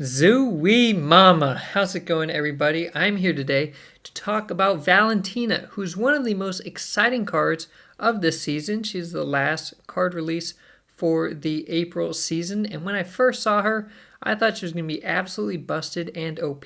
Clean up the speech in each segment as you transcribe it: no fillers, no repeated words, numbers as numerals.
Zooey Mama! How's it going, everybody? I'm here today to talk about Valentina, who's one of the most exciting cards of this season. She's the last card release for the April season, and when I first saw her, I thought she was going to be absolutely busted and OP.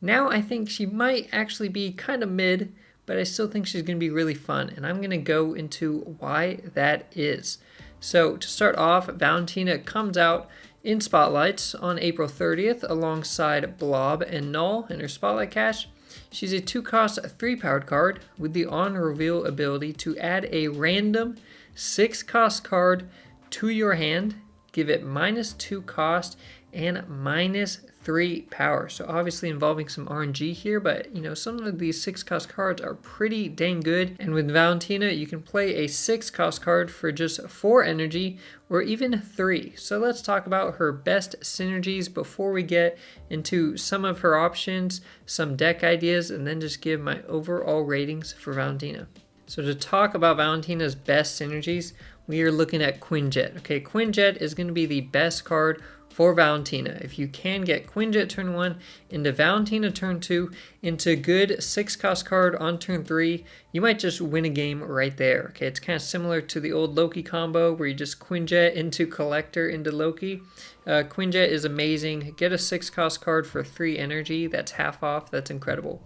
Now I think she might actually be kind of mid, but I still think she's going to be really fun, and I'm going to go into why that is. So to start off, Valentina comes out in Spotlights on April 30th alongside Blob and Null in her Spotlight cache. She's a 2-cost 3-powered card with the on-reveal ability to add a random 6-cost card to your hand, give it -2 cost and -3 power. So obviously involving some RNG here, but some of these 6-cost cards are pretty dang good. And with Valentina, you can play a 6-cost card for just 4 energy or even 3. So let's talk about her best synergies before we get into some of her options, some deck ideas, and then just give my overall ratings for Valentina. So to talk about Valentina's best synergies, we are looking at Quinjet. Okay, Quinjet is going to be the best card for Valentina. If you can get Quinjet turn 1 into Valentina turn 2 into good 6-cost card on turn 3, you might just win a game right there. Okay, it's kind of similar to the old Loki combo where you just Quinjet into Collector into Loki. Quinjet is amazing. Get a 6-cost card for 3 energy. That's half off. That's incredible.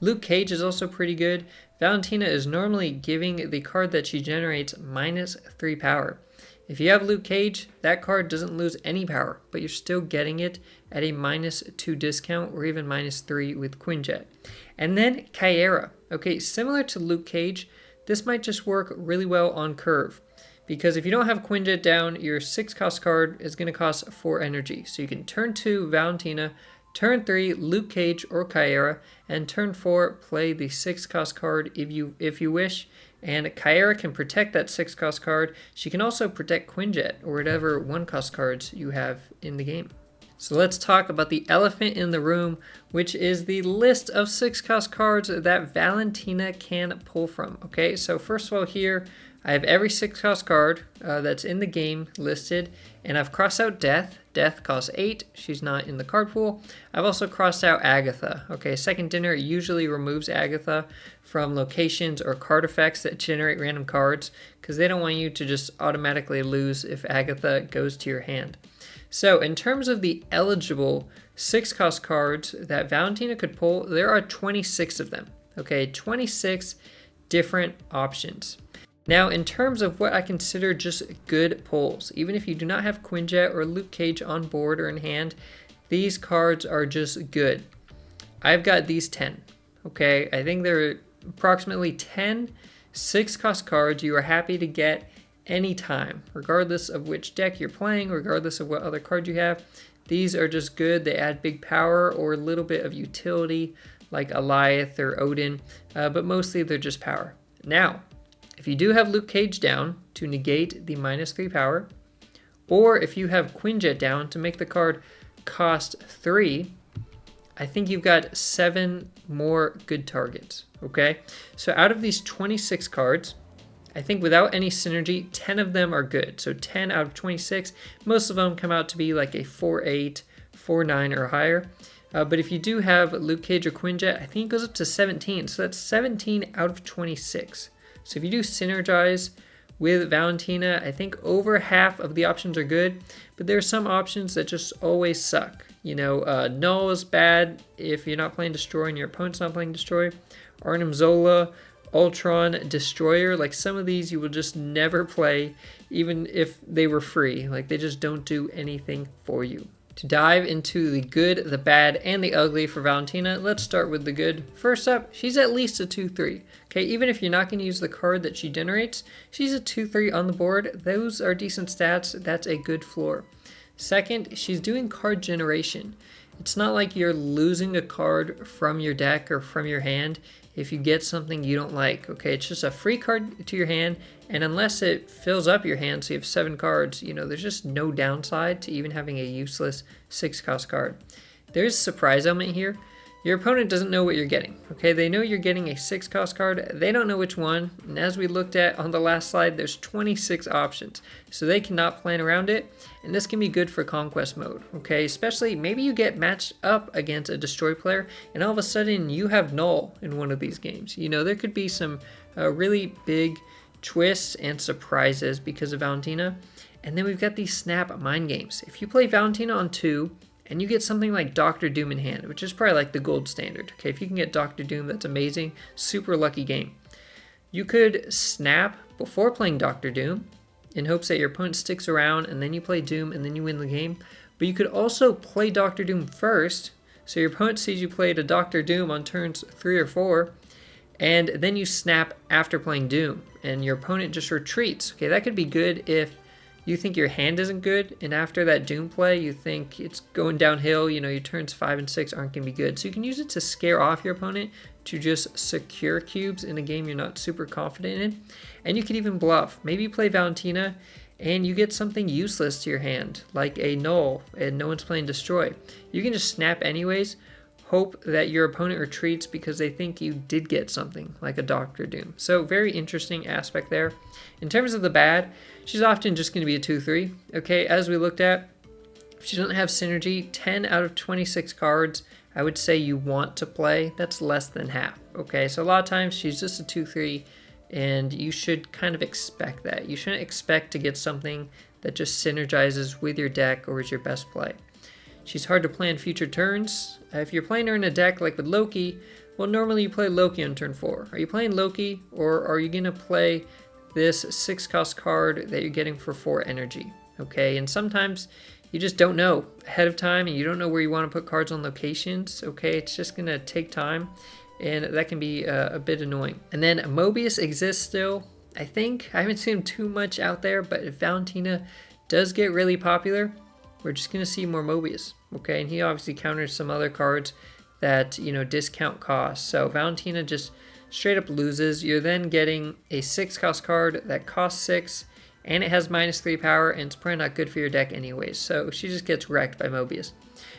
Luke Cage is also pretty good. Valentina is normally giving the card that she generates -3 power. If you have Luke Cage, that card doesn't lose any power, but you're still getting it at a -2 discount or even -3 with Quinjet. And then Kyera. Okay, similar to Luke Cage, this might just work really well on curve. Because if you don't have Quinjet down, your 6-cost card is going to cost 4 energy. So you can turn 2 Valentina, turn 3 Luke Cage or Kyera, and turn 4 play the 6-cost card if you wish. And Kyera can protect that 6-cost card. She can also protect Quinjet or whatever 1-cost cards you have in the game. So let's talk about the elephant in the room, which is the list of 6-cost cards that Valentina can pull from. Okay, so first of all here, I have every 6-cost card that's in the game listed, and I've crossed out Death. Death costs 8. She's not in the card pool. I've also crossed out Agatha. Okay, Second Dinner usually removes Agatha from locations or card effects that generate random cards because they don't want you to just automatically lose if Agatha goes to your hand. So in terms of the eligible 6-cost cards that Valentina could pull, there are 26 of them. Okay, 26 different options. Now, in terms of what I consider just good pulls, even if you do not have Quinjet or Luke Cage on board or in hand, these cards are just good. I've got these 10, okay? I think there are approximately 10 6-cost cards you are happy to get anytime, regardless of which deck you're playing, regardless of what other card you have. These are just good. They add big power or a little bit of utility, like Alioth or Odin, but mostly they're just power. Now, if you do have Luke Cage down to negate the -3 power, or if you have Quinjet down to make the card cost 3, I think you've got 7 more good targets, okay? So out of these 26 cards, I think without any synergy, 10 of them are good. So 10 out of 26, most of them come out to be like a 4-8, 4-9 or higher. But if you do have Luke Cage or Quinjet, I think it goes up to 17. So that's 17 out of 26. So if you do synergize with Valentina, I think over half of the options are good, but there are some options that just always suck. Null is bad if you're not playing Destroy and your opponent's not playing Destroy. Arnim Zola, Ultron, Destroyer, like some of these you will just never play, even if they were free. Like they just don't do anything for you. To dive into the good, the bad, and the ugly for Valentina, let's start with the good. First up, she's at least a 2-3. Okay, even if you're not going to use the card that she generates, she's a 2-3 on the board. Those are decent stats. That's a good floor. Second, she's doing card generation. It's not like you're losing a card from your deck or from your hand if you get something you don't like. Okay, it's just a free card to your hand, and unless it fills up your hand so you have 7 cards, there's just no downside to even having a useless 6-cost card. There's a surprise element here. Your opponent doesn't know what you're getting, okay? They know you're getting a 6 cost card. They don't know which one. And as we looked at on the last slide, there's 26 options. So they cannot plan around it. And this can be good for conquest mode, okay? Especially maybe you get matched up against a destroy player and all of a sudden you have null in one of these games. You know, there could be some really big twists and surprises because of Valentina. And then we've got these snap mind games. If you play Valentina on 2, and you get something like Doctor Doom in hand, which is probably like the gold standard. Okay, if you can get Doctor Doom, that's amazing. Super lucky game. You could snap before playing Doctor Doom in hopes that your opponent sticks around, and then you play Doom, and then you win the game. But you could also play Doctor Doom first, so your opponent sees you played a Doctor Doom on turns 3 or 4, and then you snap after playing Doom, and your opponent just retreats. Okay, that could be good if you think your hand isn't good, and after that Doom play, you think it's going downhill, you know, your turns 5 and 6 aren't going to be good. So you can use it to scare off your opponent to just secure cubes in a game you're not super confident in. And you can even bluff. Maybe you play Valentina, and you get something useless to your hand, like a null, and no one's playing destroy. You can just snap anyways, hope that your opponent retreats because they think you did get something, like a Doctor Doom. So very interesting aspect there. In terms of the bad, she's often just going to be a 2-3. Okay, as we looked at, if she doesn't have synergy, 10 out of 26 cards, I would say you want to play. That's less than half. Okay, so a lot of times she's just a 2-3, and you should kind of expect that. You shouldn't expect to get something that just synergizes with your deck or is your best play. She's hard to plan future turns. If you're playing her in a deck like with Loki, well, normally you play Loki on turn 4. Are you playing Loki, or are you going to play this 6 cost card that you're getting for 4 energy? Okay, and sometimes you just don't know ahead of time, and you don't know where you want to put cards on locations. Okay, it's just going to take time, and that can be a bit annoying. And then Mobius exists still. I think I haven't seen him too much out there, but if Valentina does get really popular, we're just going to see more Mobius, okay? And he obviously counters some other cards that, you know, discount costs. So Valentina just straight up loses. You're then getting a 6 cost card that costs 6, and it has -3 power, and it's probably not good for your deck anyways. So she just gets wrecked by Mobius.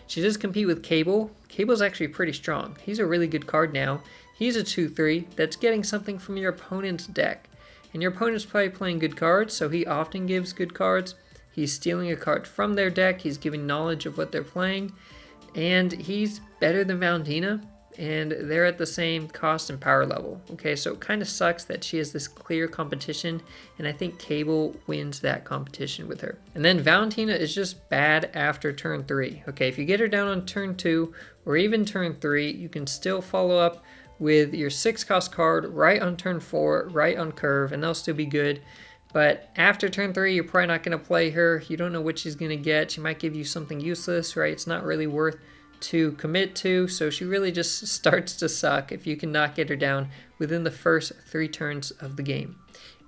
She does compete with Cable. Cable's actually pretty strong. He's a really good card now. He's a 2-3 that's getting something from your opponent's deck. And your opponent's probably playing good cards, so he often gives good cards. He's stealing a card from their deck, he's giving knowledge of what they're playing, and he's better than Valentina, and they're at the same cost and power level. Okay, so it kind of sucks that she has this clear competition, and I think Cable wins that competition with her. And then Valentina is just bad after turn 3. Okay, if you get her down on turn 2, or even turn 3, you can still follow up with your 6 cost card right on turn 4, right on curve, and they'll still be good. But after turn 3, you're probably not going to play her. You don't know what she's going to get. She might give you something useless, right? It's not really worth to commit to. So she really just starts to suck if you cannot get her down within the first 3 turns of the game.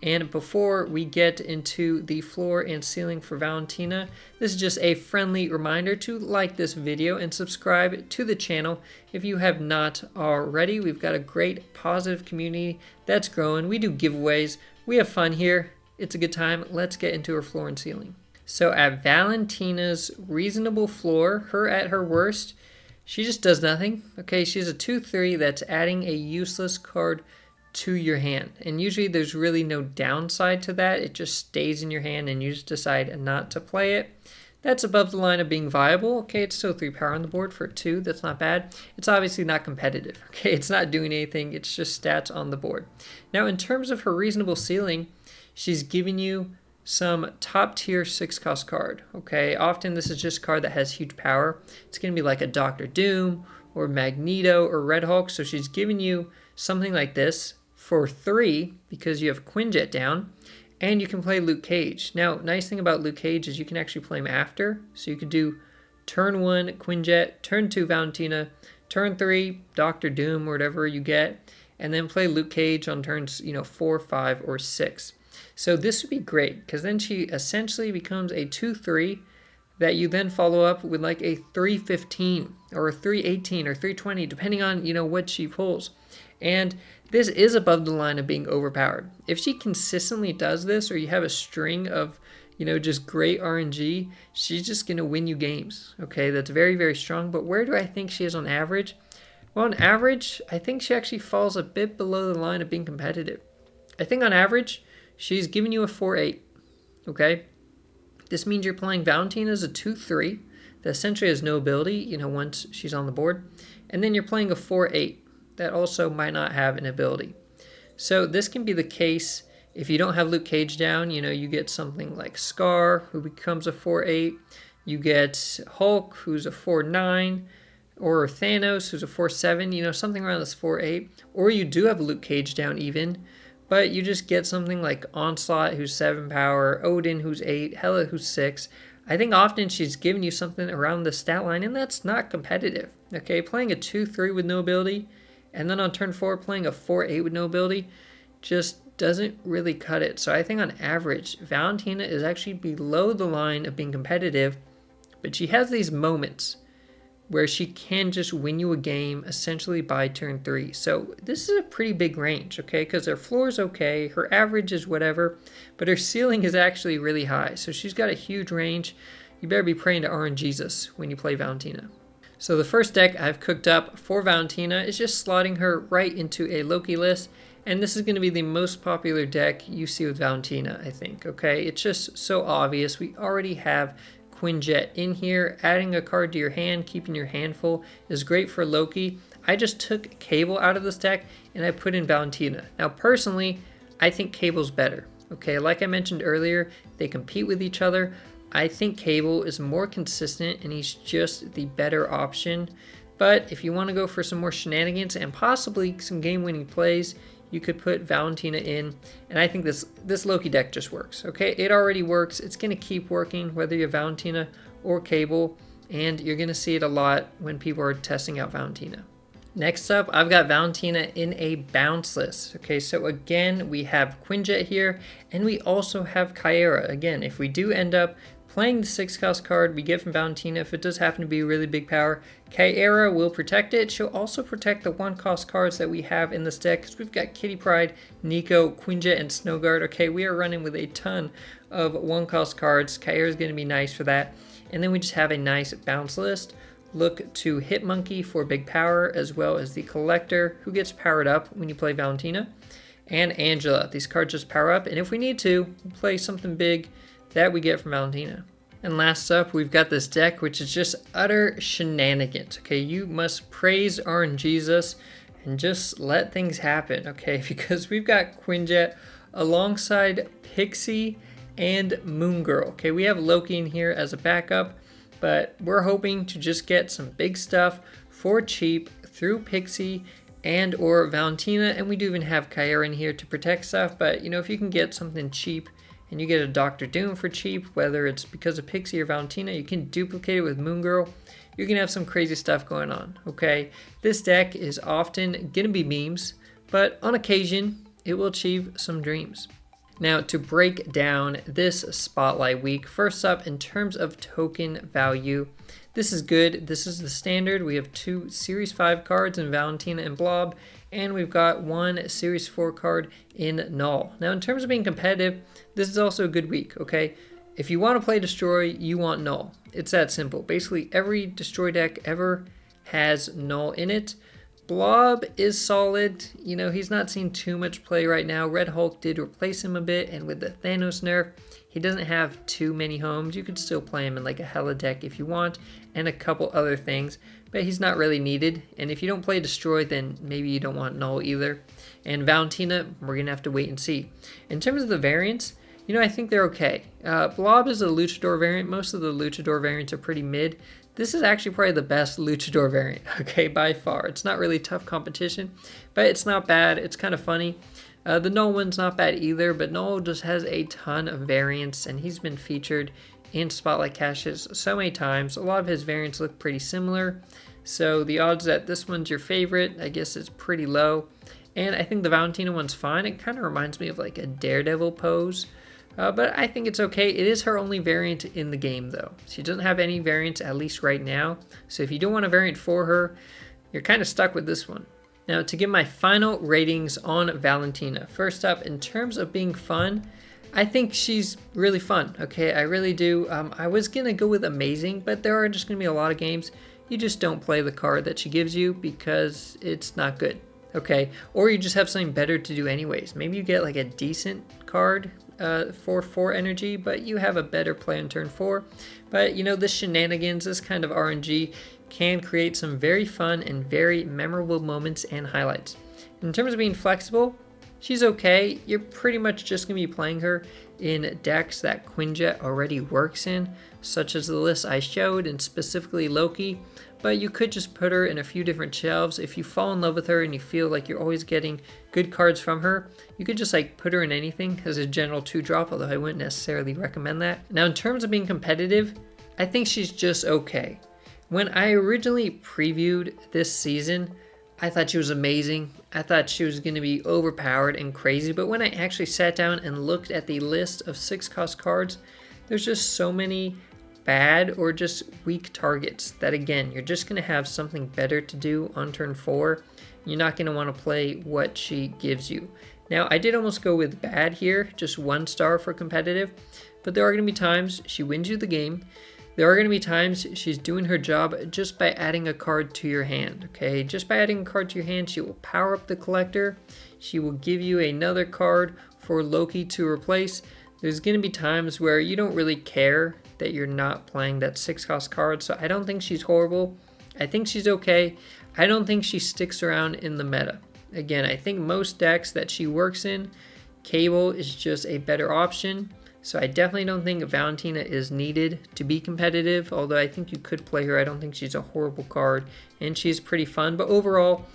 And before we get into the floor and ceiling for Valentina, this is just a friendly reminder to like this video and subscribe to the channel if you have not already. We've got a great positive community that's growing. We do giveaways. We have fun here. It's a good time. Let's get into her floor and ceiling. So at Valentina's reasonable floor, her at her worst, she just does nothing. Okay, she's a 2-3 that's adding a useless card to your hand. And usually there's really no downside to that. It just stays in your hand and you just decide not to play it. That's above the line of being viable. Okay, it's still 3 power on the board for 2. That's not bad. It's obviously not competitive. Okay, it's not doing anything. It's just stats on the board. Now, in terms of her reasonable ceiling, she's giving you some top tier 6 cost card. Okay, often this is just a card that has huge power. It's going to be like a Doctor Doom or Magneto or Red Hulk. So she's giving you something like this for 3 because you have Quinjet down, and you can play Luke Cage. Now, nice thing about Luke Cage is you can actually play him after. So you could do turn 1 Quinjet, turn 2 Valentina, turn 3 Doctor Doom or whatever you get, and then play Luke Cage on turns 4, 5, or 6. So this would be great because then she essentially becomes a 2-3 that you then follow up with like a 3-15 or a 3-18 or 3-20 depending on what she pulls. And this is above the line of being overpowered. If she consistently does this, or you have a string of just great RNG, she's just going to win you games. Okay, that's very, very strong. But where do I think she is on average? Well, on average, I think she actually falls a bit below the line of being competitive. I think on average, she's giving you a 4-8. Okay? This means you're playing Valentina as a 2-3 that essentially has no ability, once she's on the board. And then you're playing a 4-8 that also might not have an ability. So this can be the case if you don't have Luke Cage down. You get something like Scar, who becomes a 4-8. You get Hulk, who's a 4-9. Or Thanos, who's a 4-7. Something around this 4-8. Or you do have Luke Cage down even, but you just get something like Onslaught, who's 7 power, Odin, who's 8, Hela, who's 6. I think often she's giving you something around the stat line, and that's not competitive. Okay, playing a 2-3 with no ability, and then on turn 4 playing a 4-8 with no ability just doesn't really cut it. So I think on average, Valentina is actually below the line of being competitive, but she has these moments where she can just win you a game essentially by turn 3. So this is a pretty big range, okay? Because her floor is okay, her average is whatever, but her ceiling is actually really high. So she's got a huge range. You better be praying to RNGesus when you play Valentina. So the first deck I've cooked up for Valentina is just slotting her right into a Loki list. And this is going to be the most popular deck you see with Valentina, I think, okay? It's just so obvious. We already have Quinjet in here. Adding a card to your hand, keeping your hand full is great for Loki. I just took Cable out of this deck and I put in Valentina. Now personally, I think Cable's better. Okay, like I mentioned earlier, they compete with each other. I think Cable is more consistent and he's just the better option. But if you want to go for some more shenanigans and possibly some game-winning plays, you could put Valentina in, and I think this Loki deck just works, okay? It already works. It's going to keep working whether you have Valentina or Cable, and you're going to see it a lot when people are testing out Valentina. Next up, I've got Valentina in a bounce list. Okay, so again, we have Quinjet here, and we also have Kyera. Again, if we do end up playing the 6-cost card we get from Valentina, if it does happen to be a really big power, Kyera will protect it. She'll also protect the 1-cost cards that we have in this deck, because we've got Kitty Pryde, Nico, Quinjet, and Snowguard. Okay, we are running with a ton of 1-cost cards. Kyera is going to be nice for that. And then we just have a nice bounce list. Look to Hitmonkey for big power, as well as the Collector, who gets powered up when you play Valentina, and Angela. These cards just power up, and if we need to, we'll play something big that we get from Valentina. And last up, we've got this deck, which is just utter shenanigans. Okay, you must praise RNGesus and just let things happen, okay? Because we've got Quinjet alongside Pixie and Moon Girl. Okay, we have Loki in here as a backup, but we're hoping to just get some big stuff for cheap through Pixie and or Valentina, and we do even have Kyera in here to protect stuff. But if you can get something cheap and you get a Dr. Doom for cheap, whether it's because of Pixie or Valentina, you can duplicate it with Moon Girl. You're gonna have some crazy stuff going on, okay? This deck is often gonna be memes, but on occasion, it will achieve some dreams. Now, to break down this Spotlight Week, first up, in terms of token value, this is good. This is the standard. We have 2 Series 5 cards in Valentina and Blob, and we've got 1 Series 4 card in Null. Now, in terms of being competitive, this is also a good week, okay? If you want to play Destroy, you want Null. It's that simple. Basically, every Destroy deck ever has Null in it. Blob is solid. He's not seen too much play right now. Red Hulk did replace him a bit, and with the Thanos nerf, he doesn't have too many homes. You could still play him in like a Hela deck if you want, and a couple other things, but he's not really needed. And if you don't play Destroy, then maybe you don't want Null either. And Valentina, we're going to have to wait and see. In terms of the variants, I think they're okay. Blob is a Luchador variant. Most of the Luchador variants are pretty mid. This is actually probably the best Luchador variant, okay, by far. It's not really tough competition, but it's not bad. It's kind of funny. The Null one's not bad either, but Null just has a ton of variants, and he's been featured in Spotlight caches so many times. A lot of his variants look pretty similar, so the odds that this one's your favorite, I guess, is pretty low. And I think the Valentina one's fine. It kind of reminds me of like a Daredevil pose. But I think it's okay. It is her only variant in the game, though. She doesn't have any variants, at least right now. So if you don't want a variant for her, you're kind of stuck with this one. Now, to give my final ratings on Valentina. First up, in terms of being fun, I think she's really fun, okay? I really do. I was going to go with amazing, but there are just going to be a lot of games you just don't play the card that she gives you because it's not good. Okay, or you just have something better to do anyways. Maybe you get like a decent card for 4 energy, but you have a better play on turn 4. But you know, this shenanigans, this kind of RNG can create some very fun and very memorable moments and highlights. In terms of being flexible, she's okay. You're pretty much just going to be playing her in decks that Quinjet already works in, such as the list I showed, and specifically Loki. But you could just put her in a few different shelves. If you fall in love with her and you feel like you're always getting good cards from her, you could just like put her in anything as a general 2-drop, although I wouldn't necessarily recommend that. Now in terms of being competitive, I think she's just okay. When I originally previewed this season, I thought she was amazing. I thought she was going to be overpowered and crazy, but when I actually sat down and looked at the list of 6-cost cards, there's just so many bad or just weak targets that, again, you're just going to have something better to do on turn 4. You're not going to want to play what she gives you. Now, I did almost go with bad here, just 1 star for competitive, but there are going to be times she wins you the game. There are going to be times she's doing her job just by adding a card to your hand, okay? Just by adding a card to your hand, she will power up the collector. She will give you another card for Loki to replace. There's going to be times where you don't really care that you're not playing that 6-cost card, so I don't think she's horrible. I think she's okay. I don't think she sticks around in the meta. Again, I think most decks that she works in, Cable is just a better option. So I definitely don't think Valentina is needed to be competitive, although I think you could play her. I don't think she's a horrible card, and she's pretty fun. But overall,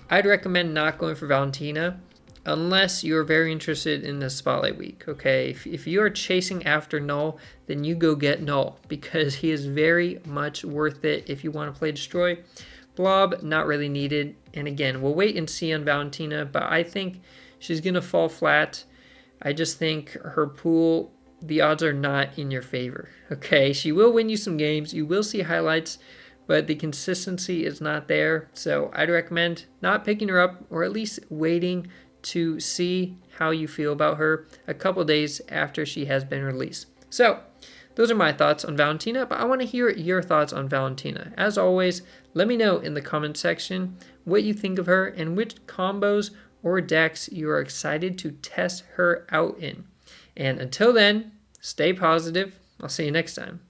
I'd recommend not going for Valentina unless you're very interested in the Spotlight Week, okay? If you are chasing after Null, then you go get Null, because he is very much worth it if you want to play Destroy. Blob, not really needed. And again, we'll wait and see on Valentina, but I think she's going to fall flat. I just think her pool, the odds are not in your favor, okay? She will win you some games. You will see highlights, but the consistency is not there. So I'd recommend not picking her up, or at least waiting to see how you feel about her a couple days after she has been released. So those are my thoughts on Valentina, but I want to hear your thoughts on Valentina. As always, let me know in the comment section what you think of her and which combos or decks you are excited to test her out in. And until then, stay positive. I'll see you next time.